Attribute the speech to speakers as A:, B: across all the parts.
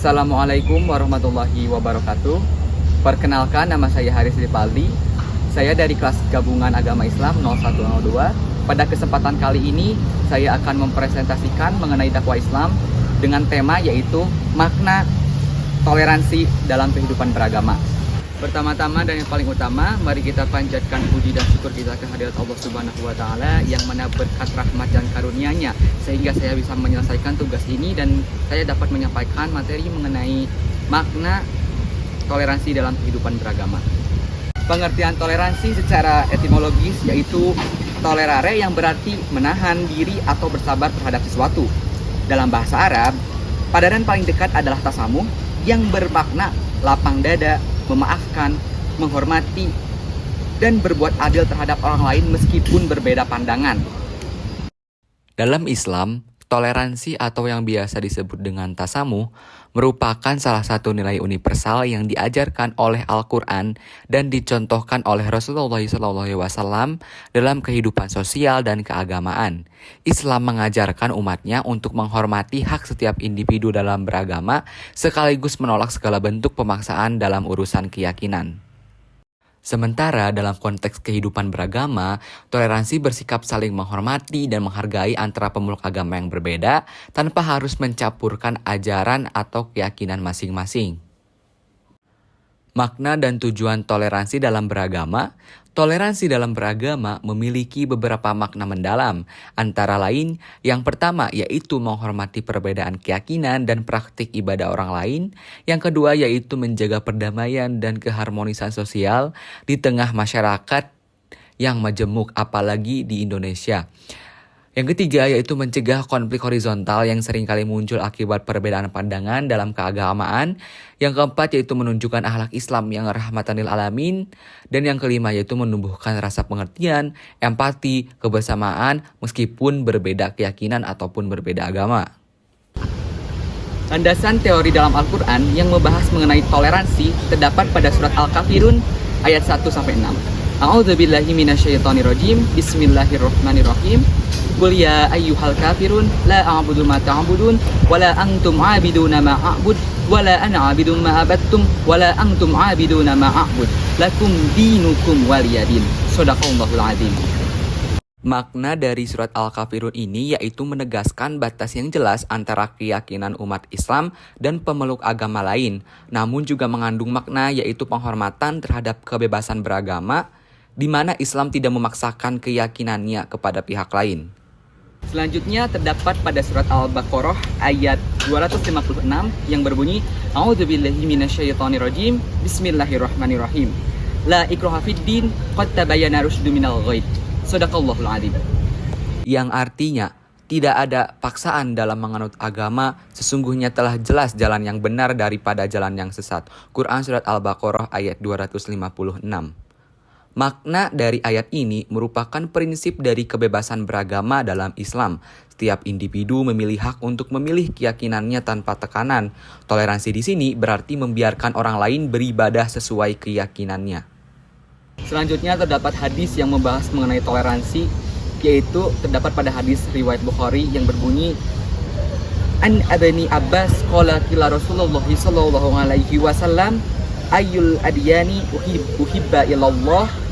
A: Assalamualaikum warahmatullahi wabarakatuh. Perkenalkan, nama saya Haris Ripaldi. Saya dari kelas gabungan agama Islam 0102. Pada kesempatan kali ini, saya akan mempresentasikan mengenai dakwah Islam dengan tema yaitu makna toleransi dalam kehidupan beragama. Pertama-tama dan yang paling utama, mari kita panjatkan puji dan syukur kita kehadirat Allah Subhanahu wa Ta'ala yang mana berkat rahmat dan karunia-Nya sehingga saya bisa menyelesaikan tugas ini dan saya dapat menyampaikan materi mengenai makna toleransi dalam kehidupan beragama. Pengertian toleransi secara etimologis yaitu tolerare yang berarti menahan diri atau bersabar terhadap sesuatu. Dalam bahasa Arab, padanan paling dekat adalah tasamuh yang bermakna lapang dada, memaafkan, menghormati, dan berbuat adil terhadap orang lain meskipun berbeda pandangan.
B: Dalam Islam, toleransi atau yang biasa disebut dengan tasamuh merupakan salah satu nilai universal yang diajarkan oleh Al-Quran dan dicontohkan oleh Rasulullah SAW dalam kehidupan sosial dan keagamaan. Islam mengajarkan umatnya untuk menghormati hak setiap individu dalam beragama sekaligus menolak segala bentuk pemaksaan dalam urusan keyakinan. Sementara dalam konteks kehidupan beragama, toleransi bersikap saling menghormati dan menghargai antara pemeluk agama yang berbeda tanpa harus mencampurkan ajaran atau keyakinan masing-masing. Makna dan tujuan toleransi dalam beragama. Toleransi dalam beragama memiliki beberapa makna mendalam, antara lain yang pertama yaitu menghormati perbedaan keyakinan dan praktik ibadah orang lain, yang kedua yaitu menjaga perdamaian dan keharmonisan sosial di tengah masyarakat yang majemuk apalagi di Indonesia. Yang ketiga yaitu mencegah konflik horizontal yang seringkali muncul akibat perbedaan pandangan dalam keagamaan. Yang keempat yaitu menunjukkan akhlak Islam yang rahmatan lil alamin. Dan yang kelima yaitu menumbuhkan rasa pengertian, empati, kebersamaan meskipun berbeda keyakinan ataupun berbeda agama.
A: Landasan teori dalam Al-Quran yang membahas mengenai toleransi terdapat pada surat Al-Kafirun ayat 1-6. A'udzubillahi minasyaitonirrajim. Bismillahirrahmanirrahim. Qul ya ayyuhal kafirun la a'budu ma ta'budun wa la antum 'abiduna ma a'bud wa la ana 'abidun ma abattum wa la antum 'abiduna ma a'bud lakum dinukum waliyadin. Shadaqallahul 'adzim.
B: Makna dari surat Al-Kafirun ini yaitu menegaskan batas yang jelas antara keyakinan umat Islam dan pemeluk agama lain, namun juga mengandung makna yaitu penghormatan terhadap kebebasan beragama, di mana Islam tidak memaksakan keyakinannya kepada pihak lain.
A: Selanjutnya terdapat pada surat Al-Baqarah ayat 256 yang berbunyi A'udzubillahi minasyaitonirrajim. Bismillahirrahmanirrahim. La ikraha fiddin qad tabayyana rusydu minal ghayy. Shadaqallahul 'adzim.
B: Yang artinya, tidak ada paksaan dalam menganut agama, sesungguhnya telah jelas jalan yang benar daripada jalan yang sesat. Quran Surat Al-Baqarah ayat 256. Makna dari ayat ini merupakan prinsip dari kebebasan beragama dalam Islam. Setiap individu memilih hak untuk memilih keyakinannya tanpa tekanan. Toleransi di sini berarti membiarkan orang lain beribadah sesuai keyakinannya.
A: Selanjutnya terdapat hadis yang membahas mengenai toleransi, yaitu terdapat pada hadis riwayat Bukhari yang berbunyi An Ibni Abbas qala qila Rasulullah sallallahu alaihi wasallam ayyul adyani uhibba ilallah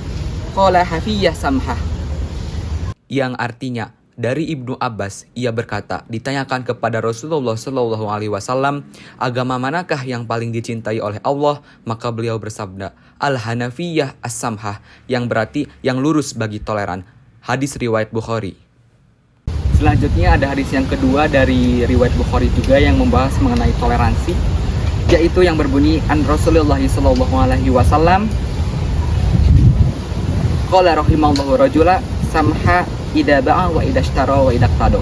A: qala hafiyah samhah.
B: Yang artinya, dari Ibnu Abbas, ia berkata, ditanyakan kepada Rasulullah SAW, agama manakah yang paling dicintai oleh Allah? Maka beliau bersabda, Al-Hanafiyah As-Samhah, yang berarti yang lurus bagi toleran. Hadis riwayat Bukhari.
A: Selanjutnya ada hadis yang kedua dari riwayat Bukhari juga yang membahas mengenai toleransi, yaitu yang berbunyi An Rasulullah SAW qala rahimallahu rajula samha idza ba'a wa idza ishtara wa idza iqtada.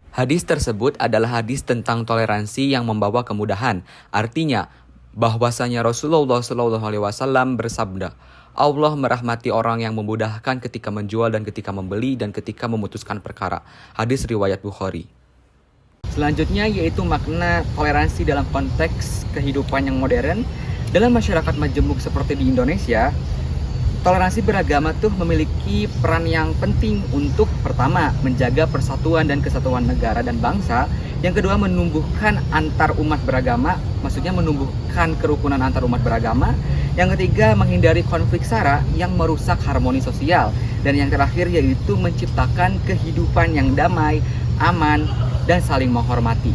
B: Hadis tersebut adalah hadis tentang toleransi yang membawa kemudahan. Artinya, bahwasanya Rasulullah SAW bersabda, Allah merahmati orang yang memudahkan ketika menjual dan ketika membeli dan ketika memutuskan perkara. Hadis riwayat Bukhari.
A: Selanjutnya yaitu makna toleransi dalam konteks kehidupan yang modern. Dalam masyarakat majemuk seperti di Indonesia, Toleransi beragama tuh memiliki peran yang penting untuk pertama, menjaga persatuan dan kesatuan negara dan bangsa. Yang kedua, menumbuhkan antar umat beragama, maksudnya menumbuhkan kerukunan antar umat beragama. Yang ketiga, menghindari konflik sara yang merusak harmoni sosial. Dan yang terakhir yaitu menciptakan kehidupan yang damai, aman, dan saling menghormati.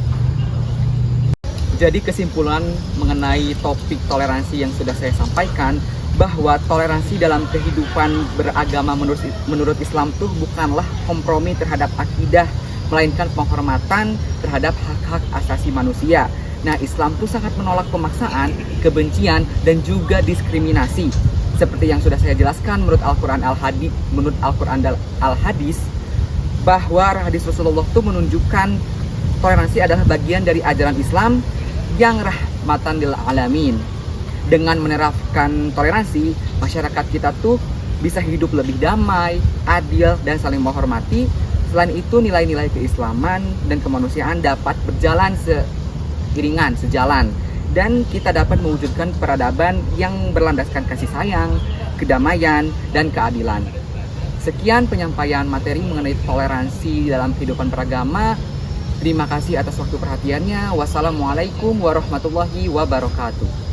A: Jadi kesimpulan mengenai topik toleransi yang sudah saya sampaikan, bahwa toleransi dalam kehidupan beragama menurut Islam tuh bukanlah kompromi terhadap akidah, melainkan penghormatan terhadap hak-hak asasi manusia. Nah, Islam tuh sangat menolak pemaksaan, kebencian, dan juga diskriminasi. Seperti yang sudah saya jelaskan menurut Al-Quran Al-Hadis, bahwa hadis Rasulullah tuh menunjukkan toleransi adalah bagian dari ajaran Islam yang rahmatan lil alamin. Dengan menerapkan toleransi, masyarakat kita tuh bisa hidup lebih damai, adil, dan saling menghormati. Selain itu, nilai-nilai keislaman dan kemanusiaan dapat berjalan sejalan. Dan kita dapat mewujudkan peradaban yang berlandaskan kasih sayang, kedamaian, dan keadilan. Sekian penyampaian materi mengenai toleransi dalam kehidupan beragama. Terima kasih atas waktu perhatiannya. Wassalamualaikum warahmatullahi wabarakatuh.